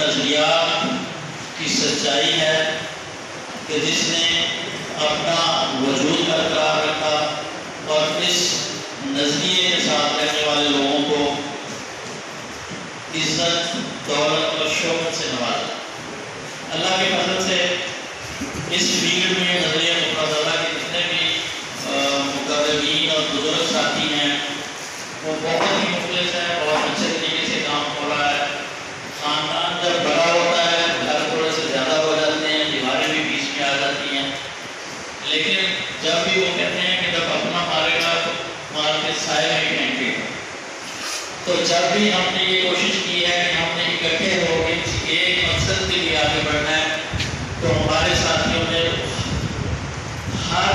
نظریات کی سچائی ہے کہ جس نے اپنا وجود برقرار رکھا اور اس نظریے کے ساتھ رہنے والے لوگوں کو عزت، دولت اور شوکت سے نوازا۔ اللہ کے فضل سے اس فیلڈ میں نظریہ مفضلہ کے جتنے بھی مقربین اور بزرگ ساتھی ہیں وہ بہت ہی مخلص ہے، بہت اچھے طریقے سے کام ہو رہا ہے۔ خاندان جب بڑا ہوتا ہے گھر تھوڑے سے زیادہ ہو جاتے ہیں، دیواریں بھی بیچ میں آ جاتی ہیں، لیکن جب بھی وہ کہتے ہیں کہ جب اپنا مارے گا تو مار کے سائے میں کہیں گے، تو جب بھی ہم نے یہ کوشش کی ہے کہ ہم نے اکٹھے ہو کے ایک مقصد کے لیے آگے بڑھنا ہے، تو ہمارے ساتھیوں نے ہر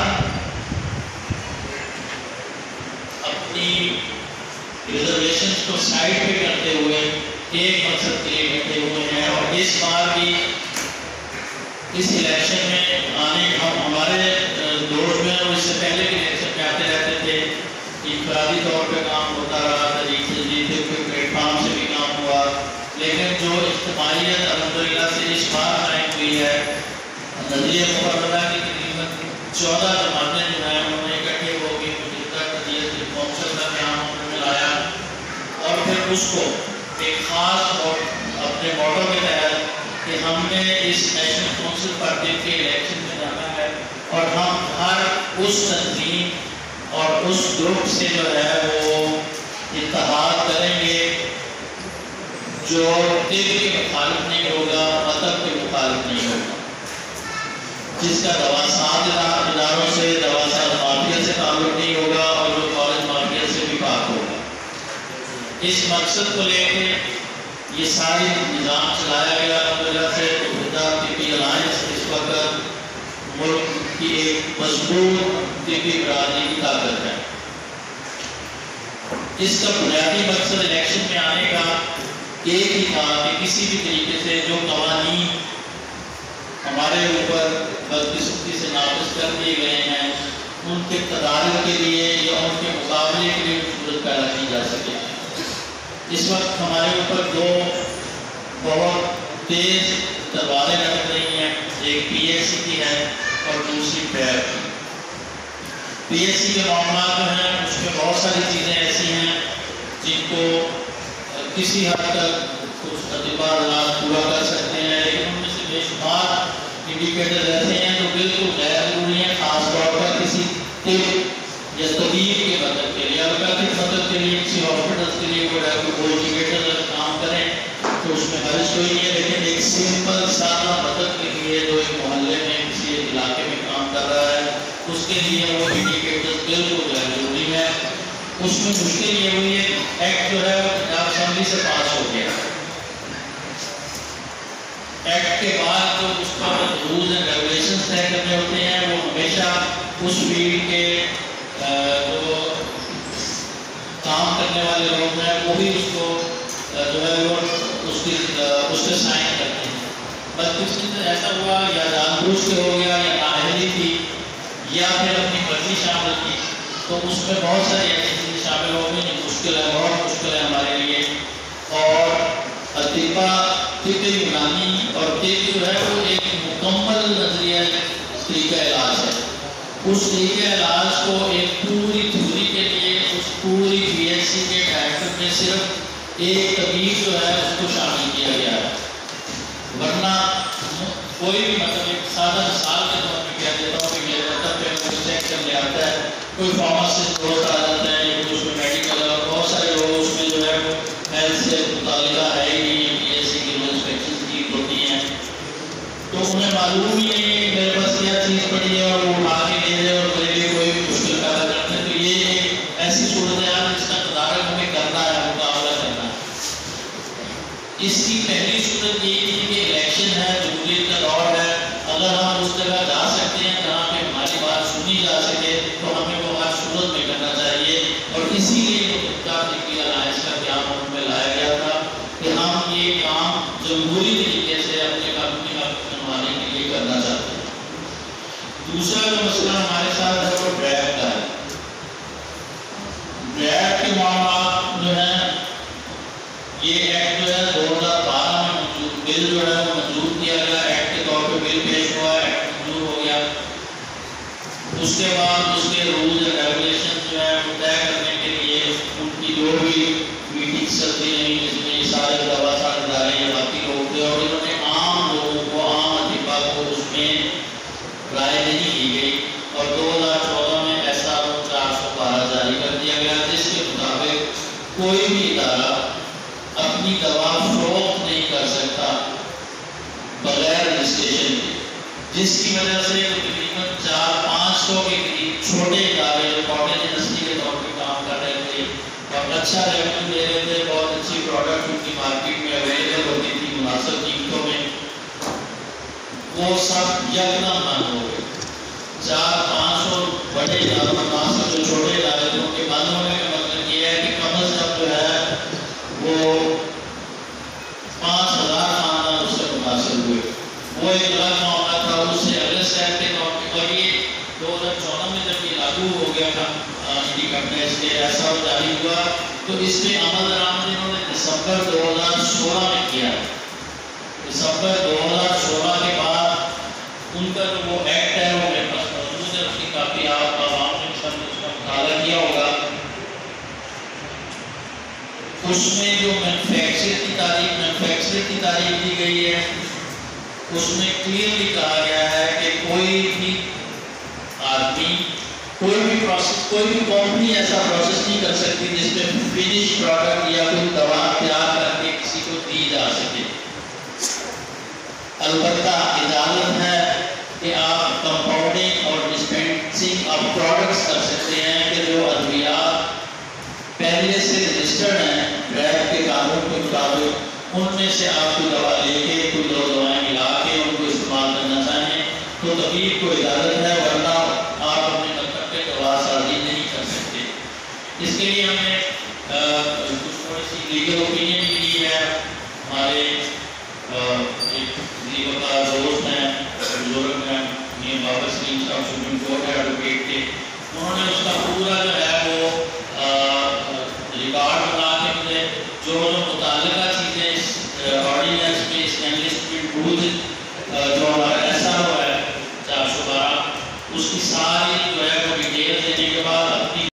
اپنی ریزرویشنز کو سائڈ پہ کرتے ہوئے ایک مقصد کے لیے بیٹھے ہوئے ہیں۔ اور اس بار بھی اس الیکشن میں آنے ہمارے دور میں اور اس سے پہلے کے الیکشن میں آتے رہتے تھے، انفرادی طور پہ کام ہوتا رہا، تجدید پلیٹ فارم سے بھی کام ہوا، لیکن جو اجتماعیت الحمدللہ سے اس بار قائم ہوئی ہے، نظریہ مفضلہ کی تقریباً 14 جماعتیں جو ہیں انہوں نے اکٹھے ہو کے مجدہ قضیت کونسل کا قیام انہوں نے لایا اور پھر اس کو ایک خاص اور اپنے موٹو کے تحت کہ ہم نے اس نیشنل کونسل پر دن کے الیکشن میں جانا ہے اور ہم ہر اس تنظیم اور اس گروپ سے جو ہے وہ اتحاد کریں گے جو دل کے مخالف نہیں ہوگا، مذہب کے مخالف نہیں ہوگا، جس کا دواسات اداروں سے، دواسات مافیا سے تعلق نہیں ہوگا اور جو کالج مافیا سے بھی پاک ہوگا۔ اس مقصد کو لے کے یہ ساری نظام چلایا گیا الحمدللہ سے۔ طبی الائنس اس وقت ملک کی ایک مضبوط طبی برادری کی طاقت ہے۔ اس کا بنیادی مقصد الیکشن میں آنے کا ایک ہی تھا کہ کسی بھی طریقے سے جو قوانین ہمارے اوپر بدقسمتی سے نافذ کر دیے گئے ہیں ان کے تدارک کے لیے یا ان کے مقابلے کے لیے صورت پیدا کی جا سکے۔ اس وقت ہمارے اوپر دو بہت تیز تلواریں لٹک رہی ہیں، ایک پی ایس سی کی ہے اور دوسری پیئر کی۔ پی ایس سی کے معاملات جو ہیں اس میں بہت ساری چیزیں ایسی ہیں جن کو کسی حد تک کچھ اعتبارات پورا کر سکتے ہیں، لیکن ان میں سے بے شمار انڈیکیٹر ایسے ہیں جو بالکل غیر ضروری ہیں، خاص طور پر کسی طب یا طبیب کے مدد کے لیے، اگر کسی مدد کے لیے کسی ہاسپٹل کے لیے کوئی انڈیکیٹر اگر کام کریں تو اس میں حرج کوئی نہیں ہے، لیکن ایک سمپل سادہ مدد کے لیے جو ایک محلے میں کسی علاقے میں کام کر رہا ہے اس کے لیے وہ انڈیکیٹر بالکل غیر ضروری ہے۔ اس میں مشکل یہ ہوئی ہے ایکٹ جو ہے وہ پنجاب اسمبلی سے پاس ہو گیا، ایکٹ کے بعد جو اس کا رولز اینڈ ریگولیشنز طے کرنے ہوتے ہیں وہ ہمیشہ اس فیلڈ کے جو کام کرنے والے لوگ ہیں وہ بھی اس کو جو ہے وہ اس سے سائن کرتے ہیں۔ بدقسمتی سے ایسا ہوا یا جان بوجھ کے ہو گیا یا نااہلی تھی یا پھر اپنی مرضی شامل کی، تو اس میں بہت ساری ایسی چیزیں شامل ہو گئی جو مشکل ہے، بہت مشکل ہے ہمارے لیے۔ اور طب یونانی اور طب جو ہے وہ ایک مکمل نظریہ طریقہ علاج ہے، اس طریقہ علاج کو ایک پوری تھیوری کے لیے اس پوری پی ایچ سی کے ڈائریکٹر میں صرف ایک طبیب جو ہے اس کو شامل کیا گیا ہے، ورنہ کوئی بھی مطلب ایک سادہ مثال کے طور پہ کہہ دیتا ہوں کہ میرے مطلب پہ کوئی چیک کر لے آتا ہے، کوئی فارماسسٹ دوست آ جاتا ہے یا اس میں میڈیکل اور بہت سارے لوگ اس میں جو ہے وہ ہیلتھ سے متعلقہ ہے ہی نہیں، پی ایس سی کی روز انسپیکشن کی ہوتی ہیں، تو انہیں معلوم ہی نہیں ہے میرے پاس کیا چیز پڑی ہے اور وہ اٹھا کے لے جائے اور میرے لیے کوئی مشکل پیدا کرتے ہیں۔ تو یہ ایک ایسی صورتحال جس کا تدارک ہمیں کرنا ہے، مقابلہ کرنا ہے۔ اس کی پہلی صورت یہ تھی کہ الیکشن ہے، جمہوریت کا دور ہے، اگر ہم اس جگہ جا سکتے ہیں جہاں پہ ہماری بات سنی جا سکے تو ہمیں وہ ہر صورت میں کرنا چاہیے، اور اسی لیے طبی الائنس کا قیام میں لایا گیا تھا کہ ہم یہ کام جمہوری طریقے سے اپنے قانونی حق بنوانے کے لیے کرنا چاہتے ہیں۔ دوسرا جو مسئلہ ہمارے ساتھ ہے وہ ڈریگ کا ہے۔ ڈریگ کے معاملات جو ہیں یہ ایکٹ جو ہے 2012 میں بل کے بعد اس کے رولز اینڈ ریگولیشن جو ہے وہ طے کرنے کے لیے ان کی جو بھی میٹنگس چلتی رہیں جس میں یہ سارے دوا سارے ادارے یا باقی لوگ تھے، اور انہوں نے عام لوگوں کو، عام اطباء کو اس میں رائے نہیں کی گئی، اور 2014 میں ایسا 412 جاری کر دیا گیا جس کے مطابق کوئی بھی ادارہ اپنی دوا فروخت نہیں کر سکتا بغیر رجسٹریشن کے، جس کی وجہ سے تقریباً 400-500 کے قریب چھوٹے ادارے جو کاٹیج انڈسٹری کے طور پہ کام کر رہے تھے اور اچھا ریونیو دے رہے تھے، بہت اچھی پروڈکٹ ان کی مارکیٹ میں اویلیبل ہوتی تھی مناسب قیمتوں میں، وہ سب یکدم بند ہو گئے۔ 400-500 بڑے اداروں مناسب جو چھوٹے ادارے تھے ان کے بند ہونے کا مطلب یہ ہے کہ کم از کم جو ہے وہ 5000 خاندان اس سے متاثر ہوئے۔ وہ ایک الگ معاملہ تھا، اس سے اگلے سٹیپ کے طور پہ، اور یہ 2014 میں جب یہ لاگو ہو گیا تھا انڈی کمپنیز کے ایسا جاری ہوا، تو اس میں عمل درآمد انہوں نے دسمبر 2016 میں کیا۔ دسمبر 2016 کے بعد ان کا جو وہ ایکٹ ہے وہ میرے پاس موجود ہے، اس کی کافی آپ عوام نے سب اس کا مطالعہ کیا ہوگا۔ اس میں جو مینوفیکچرر کی تاریخ دی گئی ہے، اس میں کلیئرلی کہا گیا ہے کہ کوئی بھی آدمی، کوئی بھی کمپنی ایسا پروسیس نہیں کر سکتی جس میں فنش پروڈکٹ یا کوئی دوا تیار کر کے کسی کو دی جا سکے۔ البتہ اجازت ہے کہ آپ کمپاؤنڈنگ اور ڈسپینسنگ آف پروڈکٹس کر سکتے ہیں کہ جو ادویات پہلے سے رجسٹرڈ ہیں ریب کے قانون کے مطابق، ان میں سے آپ کو دوا لے کے کوئی دو دوائیں ملا کے ان کو استعمال کرنا چاہیں تو طبیب کو اجازت ہے، ورنہ آپ اپنے مطلب پہ دوا سازی نہیں کر سکتے۔ اس کے لیے ہم نے کچھ تھوڑی سی لیگل اوپینین بھی لی ہے۔ ہمارے ایک لیگل کا دوست ہیں، بزرگ ہیں، میاں بابر سلیم صاحب سپریم کورٹ ہے ایڈوکیٹ کے، انہوں نے اس کا پورا جو ہے وہ ریکارڈ بنا کے مجھے جو متعلقہ چیزیں اس آرڈیننس میں، اس انلسٹمنٹ رولز جو ہمارے